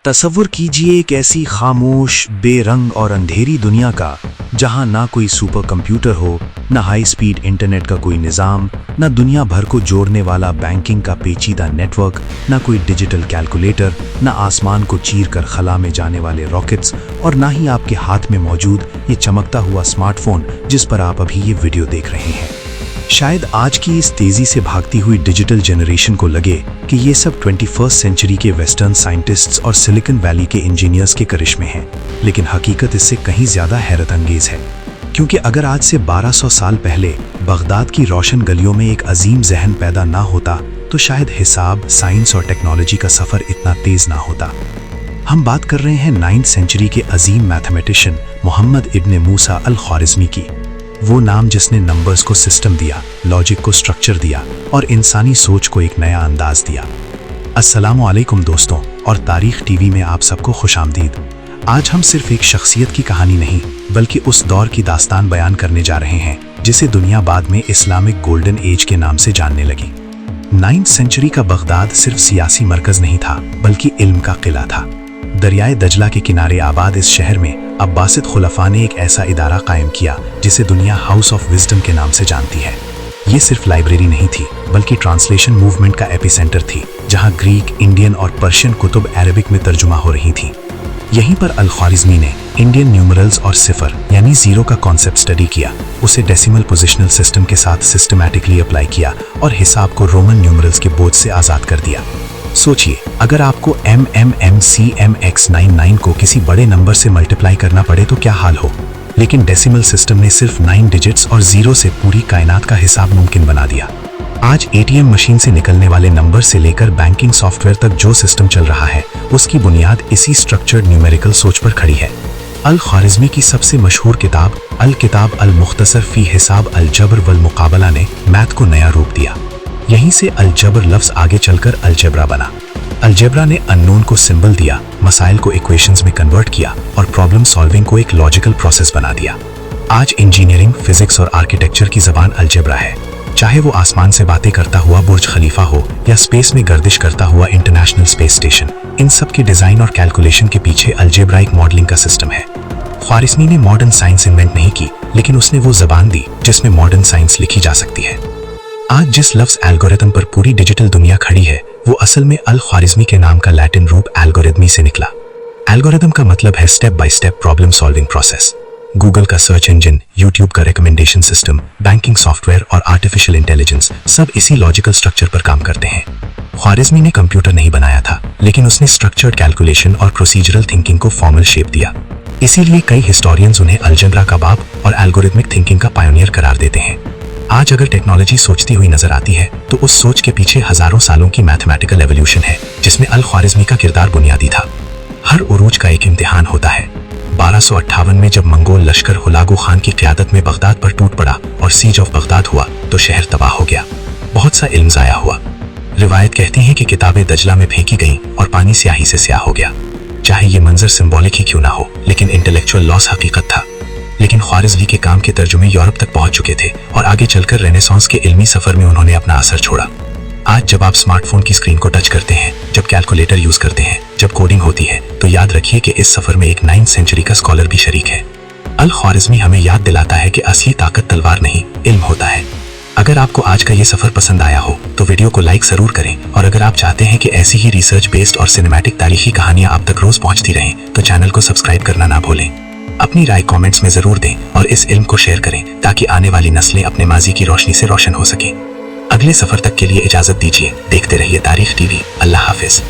तसव्वुर कीजिए एक ऐसी खामोश, बेरंग और अंधेरी दुनिया का जहां ना कोई सुपर कंप्यूटर हो, ना हाई स्पीड इंटरनेट का कोई निज़ाम, ना दुनिया भर को जोड़ने वाला बैंकिंग का पेचीदा नेटवर्क, ना कोई डिजिटल कैलकुलेटर, ना आसमान को चीर कर खला में जाने वाले रॉकेट्स, और ना ही आपके हाथ में मौजूद ये चमकता हुआ स्मार्टफोन जिस पर आप अभी ये वीडियो देख रहे हैं। शायद आज की इस तेजी से भागती हुई डिजिटल जनरेशन को लगे कि ये सब 21st सेंचुरी के वेस्टर्न साइंटिस्ट्स और सिलिकॉन वैली के इंजीनियर्स के करिश्मे हैं, लेकिन हकीकत इससे कहीं ज्यादा हैरत अंगेज है। क्योंकि अगर आज से 1200 साल पहले बगदाद की रोशन गलियों में एक अजीम जहन पैदा ना होता तो शायद हिसाब, साइंस और टेक्नोलॉजी का सफर इतना तेज ना होता। हम बात कर रहे हैं 9th सेंचुरी के अजीम मैथमेटिशियन मोहम्मद इब्न मूसा अल ख्वारिज़मी की। वो नाम जिसने नंबर्स को सिस्टम दिया, लॉजिक को स्ट्रक्चर दिया और इंसानी सोच को एक नया अंदाज दिया। अस्सलामु अलैकुम दोस्तों, और तारीख टीवी में आप सबको खुशामदीद। आज हम सिर्फ एक शख्सियत की कहानी नहीं बल्कि उस दौर की दास्तान बयान करने जा रहे हैं जिसे दुनिया बाद में इस्लामिक गोल्डन एज के नाम से जानने लगी। 9th सेंचुरी का बगदाद सिर्फ सियासी मरकज नहीं था बल्कि इल्म का किला था। दरियाए दजला के किनारे आबाद इस शहर में अब्बासिद खुलफा ने एक ऐसा इदारा कायम किया जिसे दुनिया हाउस ऑफ विजडम के नाम से जानती है। ये सिर्फ लाइब्रेरी नहीं थी बल्कि ट्रांसलेशन मूवमेंट का एपिसेंटर थी, जहां ग्रीक, इंडियन और पर्शियन कुतुब अरबिक में तर्जुमा हो रही थी। यहीं पर अल ख्वारिज़मी ने इंडियन न्यूमरल्स और सिफर यानी जीरो का कॉन्सेप्ट स्टडी किया, उसे डेसिमल पोजिशनल सिस्टम के साथ सिस्टमैटिकली अप्लाई किया और हिसाब को रोमन न्यूमरल्स के बोझ से आज़ाद कर दिया। सोचिए, अगर आपको MMMCMX99 को किसी बड़े नंबर से मल्टीप्लाई करना पड़े तो क्या हाल हो, लेकिन डेसिमल सिस्टम ने सिर्फ 9 डिजिट्स और जीरो से पूरी कायनात का हिसाब मुमकिन बना दिया। आज ATM मशीन से निकलने वाले नंबर से लेकर बैंकिंग सॉफ्टवेयर तक जो सिस्टम चल रहा है उसकी बुनियाद इसी स्ट्रक्चर्ड न्यूमेरिकल सोच पर खड़ी है। अल ख्वारिज़मी की सबसे मशहूर किताब अल किताब अल मुख्तसर फी हिसाब अल जबर वल मुकाबला ने मैथ को नया रूप दिया। यहीं से अलजबर लफ्ज आगे चलकर अलजेब्रा बना। अलजेब्रा ने अननोन को सिंबल दिया, मसाइल को इक्वेशंस में कन्वर्ट किया और प्रॉब्लम सॉल्विंग को एक लॉजिकल प्रोसेस बना दिया। आज इंजीनियरिंग, फिजिक्स और आर्किटेक्चर की जबान अलजेब्रा है। चाहे वो आसमान से बातें करता हुआ बुर्ज खलीफा हो या स्पेस में गर्दिश करता हुआ इंटरनेशनल स्पेस स्टेशन, इन सब के डिजाइन और कैलकुलेशन के पीछे अलजेब्राइक मॉडलिंग का सिस्टम है। ख्वारिज़मी ने मॉडर्न साइंस इन्वेंट नहीं की, लेकिन उसने वो जबान दी जिसमें मॉडर्न साइंस लिखी जा सकती है। आज जिस लफ्ज एल्गोरिथम पर पूरी डिजिटल दुनिया खड़ी है वो असल में अल ख्वारिज़मी के नाम का लैटिन रूप एल्गोरिथमी से निकला। एल्गोरिथम का मतलब है step by step problem solving process. Google का सर्च इंजन, यूट्यूब का रिकमेंडेशन सिस्टम, बैंकिंग सॉफ्टवेयर और आर्टिफिशियल इंटेलिजेंस सब इसी लॉजिकल स्ट्रक्चर पर काम करते हैं। ख्वारिज़मी ने कंप्यूटर नहीं बनाया था, लेकिन उसने स्ट्रक्चर्ड कैलकुलेशन और प्रोसीजरल थिंकिंग को फॉर्मल शेप दिया। इसीलिए कई हिस्टोरियंस उन्हें अलजेब्रा का बाप और एल्गोरिथमिक थिंकिंग का पायोनियर करार देते हैं। आज अगर टेक्नोलॉजी सोचती हुई नजर आती है तो उस सोच के पीछे हजारों सालों की मैथमेटिकल एवोल्यूशन है जिसमें अल ख्वारिज़मी का किरदार बुनियादी था। हर उरूज का एक इम्तिहान होता है। 1258 में जब मंगोल लश्कर हुलागू खान की क़यादत में बगदाद पर टूट पड़ा और सीज ऑफ बगदाद हुआ तो शहर तबाह हो गया, बहुत सा इल्म ज़ाया हुआ। रिवायत कहती है कि किताबें दजला में फेंकी गईं और पानी स्याही से स्याह हो गया। चाहे ये मंजर सिंबॉलिक ही क्यों ना हो, लेकिन इंटेलेक्चुअल लॉस हकीकत था। लेकिन ख्वारिज़मी के काम के तर्जुमे यूरोप तक पहुंच चुके थे और आगे चलकर रेनेसांस के इल्मी सफर में उन्होंने अपना असर छोड़ा। आज जब आप स्मार्टफोन की स्क्रीन को टच करते हैं, जब कैलकुलेटर यूज करते हैं, जब कोडिंग होती है, तो याद रखिए कि इस सफर में एक 9th सेंचुरी का स्कॉलर भी शरीक है। अल ख्वारिज़मी हमें याद दिलाता है कि असली ताकत तलवार नहीं, इल्म होता है। अगर आपको आज का ये सफर पसंद आया हो तो वीडियो को लाइक जरूर करें, और अगर आप चाहते हैं कि ऐसी ही रिसर्च बेस्ड और सिनेमैटिक तारीखी कहानियां आप तक रोज पहुंचती रहें तो चैनल को सब्सक्राइब करना ना भूलें। अपनी राय कमेंट्स में जरूर दें और इस इल्म को शेयर करें ताकि आने वाली नस्लें अपने माजी की रोशनी से रोशन हो सकें। अगले सफर तक के लिए इजाजत दीजिए। देखते रहिए तारीख टीवी। अल्लाह हाफिज।